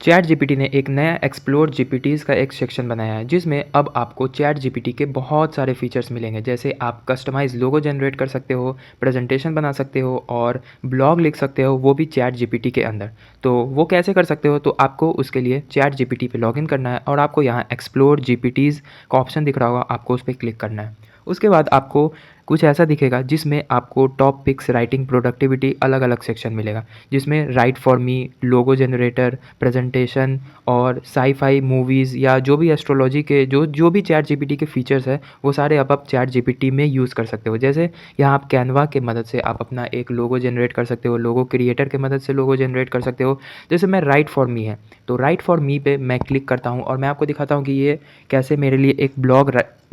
Chat GPT ने एक नया एक्सप्लोर जीपीटीज़ का एक सेक्शन बनाया है जिसमें अब आपको चैट जीपीटी के बहुत सारे फीचर्स मिलेंगे। जैसे आप कस्टमाइज़ लोगो जनरेट कर सकते हो, प्रेजेंटेशन बना सकते हो और ब्लॉग लिख सकते हो, वो भी चैट जीपीटी के अंदर। तो वो कैसे कर सकते हो? तो आपको उसके लिए चैट जीपीटी पे लॉगिन करना है और आपको यहाँ एक्सप्लोर जीपीटीज़ का ऑप्शन दिख रहा होगा, आपको उस पे क्लिक करना है। उसके बाद आपको कुछ ऐसा दिखेगा जिसमें आपको टॉप पिक्स, राइटिंग, प्रोडक्टिविटी अलग-अलग सेक्शन मिलेगा, जिसमें right for me, logo generator, presentation और साइ-फाई मूवीज़ या जो भी एस्ट्रोलॉजी के जो भी चैट जीपीटी के फीचर्स हैं, वो सारे अब आप चैट जीपीटी में यूज़ कर सकते हो। जैसे यहाँ आप कैनवा की मदद से आप अपना एक लोगो जनरेट कर सकते हो, लोगो क्रिएटर की मदद से लोगो जनरेट कर सकते हो। जैसे मैं राइट फॉर मी है, तो राइट फॉर मी पे मैं क्लिक करता हूँ और मैं आपको दिखाता हूँ कि ये कैसे मेरे लिए एक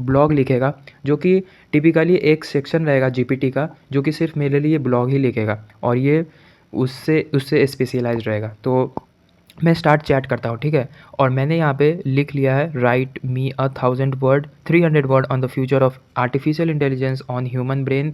ब्लॉग लिखेगा, जो कि टिपिकली एक सेक्शन रहेगा जीपीटी का, जो कि सिर्फ मेरे लिए ब्लॉग ही लिखेगा और ये उससे उससे स्पेशलाइज्ड रहेगा। तो मैं स्टार्ट चैट करता हूँ, ठीक है? और मैंने यहाँ पे लिख लिया है, right me 1000 word 300 word on the future of artificial intelligence on human brain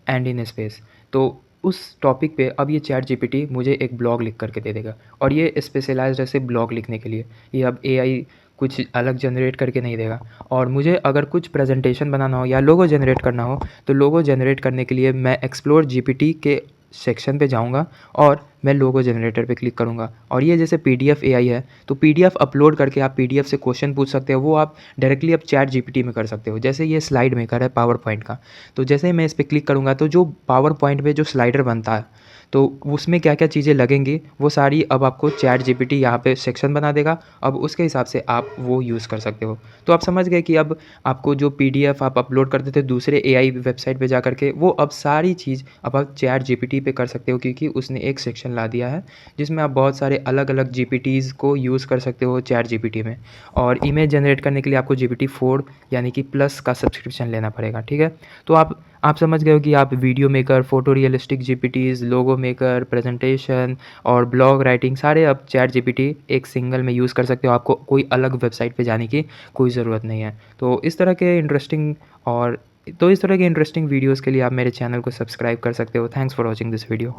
and in space. तो उस टॉपिक पे अब ये चैट जीपीटी मुझे एक ब्लॉग लिख करके दे देगा और ये स्पेशलाइज्ड है सिर्फ ब्लॉग लिखने के लिए। ये अब एआई कुछ अलग जनरेट करके नहीं देगा। और मुझे अगर कुछ प्रेजेंटेशन बनाना हो या लोगो जनरेट करना हो, तो लोगो जनरेट करने के लिए मैं एक्सप्लोर जीपीटी के सेक्शन पे जाऊँगा और मैं लोगो जनरेटर पे क्लिक करूँगा। और ये जैसे पीडीएफ एआई है, तो पीडीएफ अपलोड करके आप पीडीएफ से क्वेश्चन पूछ सकते हो, वो आप डायरेक्टली अब चैट जीपीटी में कर सकते हो। जैसे ये स्लाइड मेकर है पावर पॉइंट का, तो जैसे ही मैं इस पे क्लिक करूँगा तो जो पावर पॉइंट में जो स्लाइडर बनता है, तो उसमें क्या-क्या चीज़ें लगेंगी, वो सारी अब आपको चैट जीपीटी यहाँ पे सेक्शन बना देगा। अब उसके हिसाब से आप वो यूज़ कर सकते हो। तो आप समझ गए कि अब आपको जो पीडीएफ आप अपलोड करते थे दूसरे एआई वेबसाइट पे जा कर के, वो अब सारी चीज़ अब आप चैट जीपीटी पे कर सकते हो, क्योंकि उसने एक सेक्शन ला दिया है जिसमें आप बहुत सारे अलग-अलग जीपीटीज़ को यूज़ कर सकते हो चैट जीपीटी में। और इमेज जनरेट करने के लिए आपको जीपीटी 4 यानी कि प्लस का सब्सक्रिप्शन लेना पड़ेगा, ठीक है? तो आप समझ गए हो कि आप वीडियो मेकर, फ़ोटो रियलिस्टिक जीपीटीज़, लोगो मेकर, प्रेजेंटेशन और ब्लॉग राइटिंग सारे अब चैट जीपीटी एक सिंगल में यूज़ कर सकते हो। आपको कोई अलग वेबसाइट पे जाने की कोई ज़रूरत नहीं है। और इस तरह के इंटरेस्टिंग वीडियोज़ के लिए आप मेरे चैनल को सब्सक्राइब कर सकते हो। Thanks for watching this video.